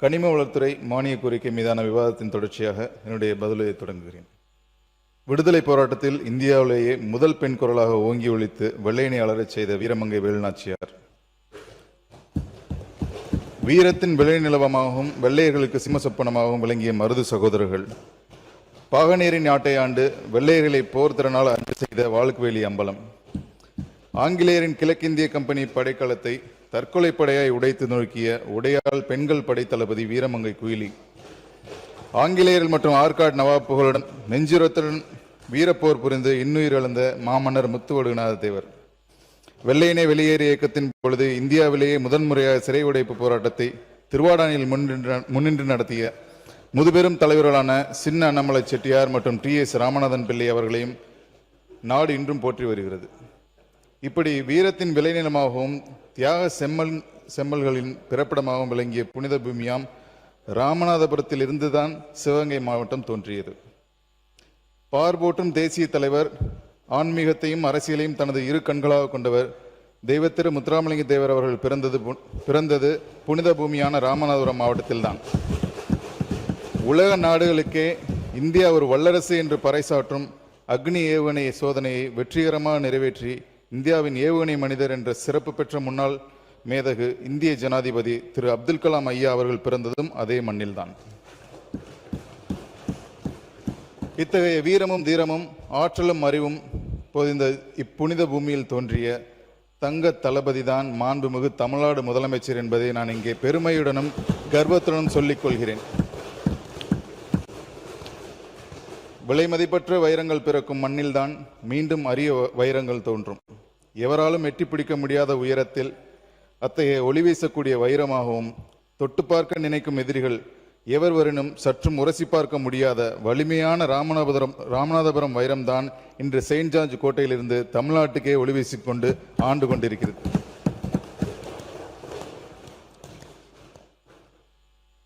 கனிம வளத்துறை மானிய கோரிக்கை மீதான விவாதத்தின் தொடர்ச்சியாக என்னுடைய பதிலை தொடங்குகிறேன். விடுதலை போராட்டத்தில் இந்தியாவிலேயே முதல் பெண் குரலாக ஓங்கி ஒலித்து வெள்ளையனை அலறச் செய்த வீரமங்கை வேலுநாச்சியார். வீரத்தின் விளை நிலவமாகவும் வெள்ளையர்களுக்கு சிம்மசொப்பனமாகவும் விளங்கிய மருது சகோதரர்கள். பாகனேரின் நாட்டை ஆண்டு வெள்ளையர்களை போர் திறனால் அன்று செய்த வாழுக்குவேலி அம்பலம். ஆங்கிலேயரின் கிழக்கிந்திய கம்பெனி படைக்களத்தை தற்கொலை படையாய் உடைத்து நோக்கிய உடையால் பெண்கள் படை தளபதி வீரமங்கை குயிலி. ஆங்கிலேயர்கள் மற்றும் ஆற்காடு நவாப்புகளுடன் நெஞ்சுரத்துடன் வீரப்போர் புரிந்து இன்னுயிர் இழந்த மாமன்னர் முத்துவடுகநாத தேவர். வெள்ளையனே வெளியேறு இயக்கத்தின் பொழுது இந்தியாவிலேயே முதன்முறையாக சிறை உடைப்பு போராட்டத்தை திருவாடானையில் முன்னின்று நடத்திய முதுபெரும் தலைவர்களான சின்ன அண்ணாமலை செட்டியார் மற்றும் டி.எஸ். ராமநாதன் பிள்ளை அவர்களையும் நாடு இன்றும் போற்றி வருகிறது. இப்படி வீரத்தின் விளைநிலமாகவும் தியாக செம்மல்களின் பிறப்பிடமாகவும் விளங்கிய புனித பூமியாம் ராமநாதபுரத்தில் இருந்துதான் சிவகங்கை மாவட்டம் தோன்றியது. பார்போற்றும் தேசிய தலைவர், ஆன்மீகத்தையும் அரசியலையும் தனது இரு கண்களாக கொண்டவர் தெய்வத்திரு முத்துராமலிங்க தேவர் அவர்கள் பிறந்தது புனித பூமியான ராமநாதபுரம் மாவட்டத்தில்தான். உலக நாடுகளுக்கே இந்தியா ஒரு வல்லரசு என்று பறைசாற்றும் அக்னி ஏவுகணை சோதனையை வெற்றிகரமாக நிறைவேற்றி இந்தியாவின் ஏவுகணை மனிதர் என்ற சிறப்பு பெற்ற முன்னாள் மேதகு இந்திய ஜனாதிபதி திரு அப்துல் கலாம் ஐயா அவர்கள் பிறந்ததும் அதே மண்ணில்தான். இத்தகைய வீரமும் தீரமும் ஆற்றலும் அறிவும் பொதிந்த இப்புனித பூமியில் தோன்றிய தங்க தளபதிதான் மாண்புமிகு தமிழ்நாடு முதலமைச்சர் என்பதை நான் இங்கே பெருமையுடனும் கர்வத்துடனும் சொல்லிக் கொள்கிறேன். விலை மதிப்பற்ற வைரங்கள் பிறக்கும் மண்ணில்தான் மீண்டும் அரிய வைரங்கள் தோன்றும். எவராலும் எட்டி பிடிக்க முடியாத உயரத்தில் அத்தகைய ஒளி வீசக்கூடிய வைரமாகவும் தொட்டு பார்க்க நினைக்கும் எதிரிகள் எவர் வரினும் சற்றும் உரசி பார்க்க முடியாத வலிமையான ராமநாதபுரம் வைரம்தான் இன்று செயின்ட் ஜார்ஜ் கோட்டையிலிருந்து தமிழ்நாட்டுக்கே ஒளி வீசிக்கொண்டு ஆண்டு கொண்டிருக்கிறது.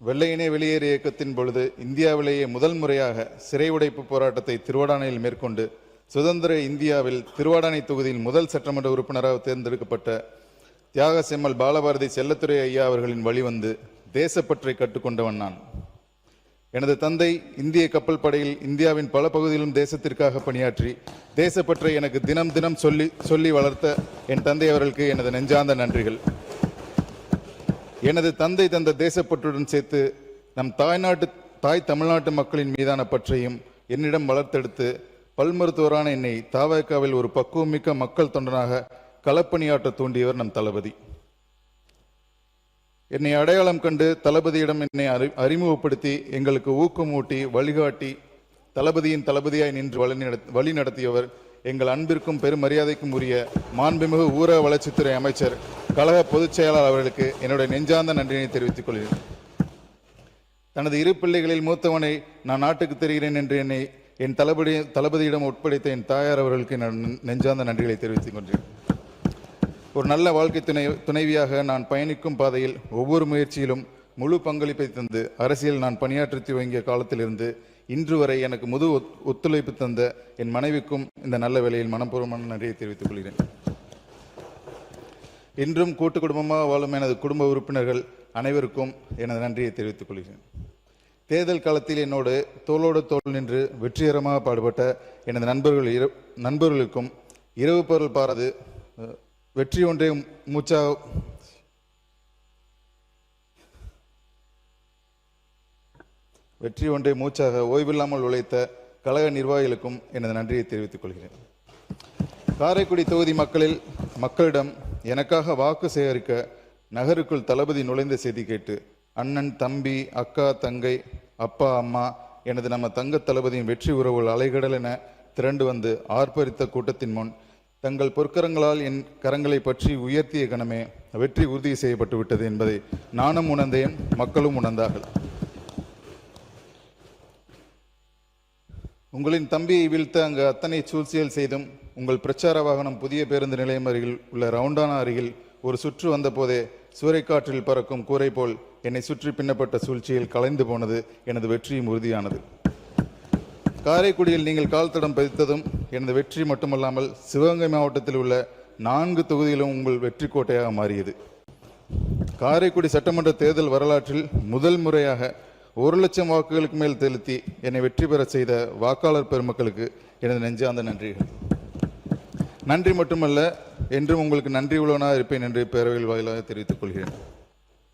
வெள்ளையனே வெளியேறு இயக்கத்தின் பொழுது இந்தியாவிலேயே முதல் முறையாக சிறை உடைப்பு போராட்டத்தை திருவாடானையில் மேற்கொண்டு சுதந்திர இந்தியாவில் திருவாடானை தொகுதியில் முதல் சட்டமன்ற உறுப்பினராக தேர்ந்தெடுக்கப்பட்ட தியாக செம்மல் பாலபாரதி செல்லத்துறை ஐயா அவர்களின் வழிவந்து தேசப்பற்றை கற்றுக்கொண்டவன் நான். எனது தந்தை இந்திய கப்பல் படையில் இந்தியாவின் பல பகுதியிலும் தேசத்திற்காக பணியாற்றி தேசப்பற்றை எனக்கு தினம் தினம் சொல்லி வளர்த்த என் தந்தை அவர்களுக்கு எனது நெஞ்சார்ந்த நன்றிகள். எனது தந்தை தந்த தேசப்பற்றுடன் சேர்த்து நம் தாய் தமிழ்நாட்டு மக்களின் மீதான பற்றையும் என்னிடம் வளர்த்தெடுத்து பல்மருத்துவரான என்னை தாவகாவில் ஒரு பக்குவமிக்க மக்கள் தொண்டனாக களப்பணியாற்ற தூண்டியவர் நம் தளபதி. என்னை அடையாளம் கண்டு தளபதியிடம் என்னை அறிமுகப்படுத்தி எங்களுக்கு ஊக்கமூட்டி வழிகாட்டி தளபதியின் தளபதியாய் நின்று வழி நடத்தியவர் எங்கள் அன்பிற்கும் பெருமரியாதைக்கும் உரிய மாண்புமிகு ஊரக வளர்ச்சித்துறை அமைச்சர் கழக பொதுச் செயலாளர் அவர்களுக்கு என்னுடைய நெஞ்சார்ந்த நன்றியை தெரிவித்துக் கொள்கிறேன். தனது இரு பிள்ளைகளில் மூத்தவனை நான் நாட்டுக்கு தெரிகிறேன் என்று என்னை என் தளபதியிடம் உட்படுத்த என் தாயார் அவர்களுக்கு நெஞ்சார்ந்த நன்றிகளை தெரிவித்துக் கொண்டேன். ஒரு நல்ல வாழ்க்கை துணைவியாக நான் பயணிக்கும் பாதையில் ஒவ்வொரு முயற்சியிலும் முழு பங்களிப்பை தந்து அரசியல் நான் பணியாற்றி துவங்கிய காலத்திலிருந்து இன்று வரை எனக்கு முழு ஒத்துழைப்பு தந்த என் மனைவிக்கும் இந்த நல்ல வேளையில் மனப்பூர்வமான நன்றியை தெரிவித்துக் கொள்கிறேன். இன்றும் கூட்டு குடும்பமாக வாழும் எனது குடும்ப உறுப்பினர்கள் அனைவருக்கும் எனது நன்றியை தெரிவித்துக் கொள்கிறேன். தேர்தல் காலத்தில் என்னோடு தோளோடு தோள் நின்று வெற்றிகரமாக பாடுபட்ட எனது நண்பர்களுக்கும் இரவு பொருள் பாராது வெற்றி ஒன்றே மூச்சாக ஓய்வில்லாமல் உழைத்த கழக நிர்வாகிகளுக்கும் எனது நன்றியை தெரிவித்துக் கொள்கிறேன். காரைக்குடி தொகுதி மக்களிடம் எனக்காக வாக்கு சேகரிக்க நகருக்குள் தளபதி நுழைந்த செய்தி கேட்டு அண்ணன், தம்பி, அக்கா, தங்கை, அப்பா, அம்மா எனது நம்ம தங்க தளபதியின் வெற்றி உறவுகள் அலைகடல் என திரண்டு வந்து ஆர்ப்பரித்த கூட்டத்தின் முன் தங்கள் பொற்கரங்களால் என் கரங்களை பற்றி உயர்த்திய கணமே வெற்றி உறுதி செய்யப்பட்டு விட்டது என்பதை நானும் உணர்ந்தேன், மக்களும் உணர்ந்தார்கள். உங்களின் தம்பியை வீழ்த்த அங்கு அத்தனை சூழ்ச்சியல் செய்தும் உங்கள் பிரச்சார வாகனம் புதிய பேருந்து நிலையம் அருகில் உள்ள ரவுண்டானா அருகில் ஒரு சுற்று வந்த போதே சூறைக்காற்றில் பறக்கும் கூரை போல் என்னை சுற்றி பின்னப்பட்ட சூழ்ச்சியில் கலைந்து போனது எனது வெற்றியும் உறுதியானது. காரைக்குடியில் நீங்கள் கால் தடம் பதித்ததும் எனது வெற்றி மட்டுமல்லாமல் சிவகங்கை மாவட்டத்தில் உள்ள 4 தொகுதிகளும் உங்கள் வெற்றி கோட்டையாக மாறியது. காரைக்குடி சட்டமன்ற தேர்தல் வரலாற்றில் முதல் முறையாக 1,00,000 வாக்குகளுக்கு மேல் செலுத்தி என்னை வெற்றி பெற செய்த வாக்காளர் பெருமக்களுக்கு எனது நெஞ்சார்ந்த நன்றிகள். நன்றி மட்டுமல்ல, என்றும் உங்களுக்கு நன்றி உள்ளவனாக இருப்பேன் என்று பேரவையில் வாயிலாக தெரிவித்துக் கொள்கிறேன்.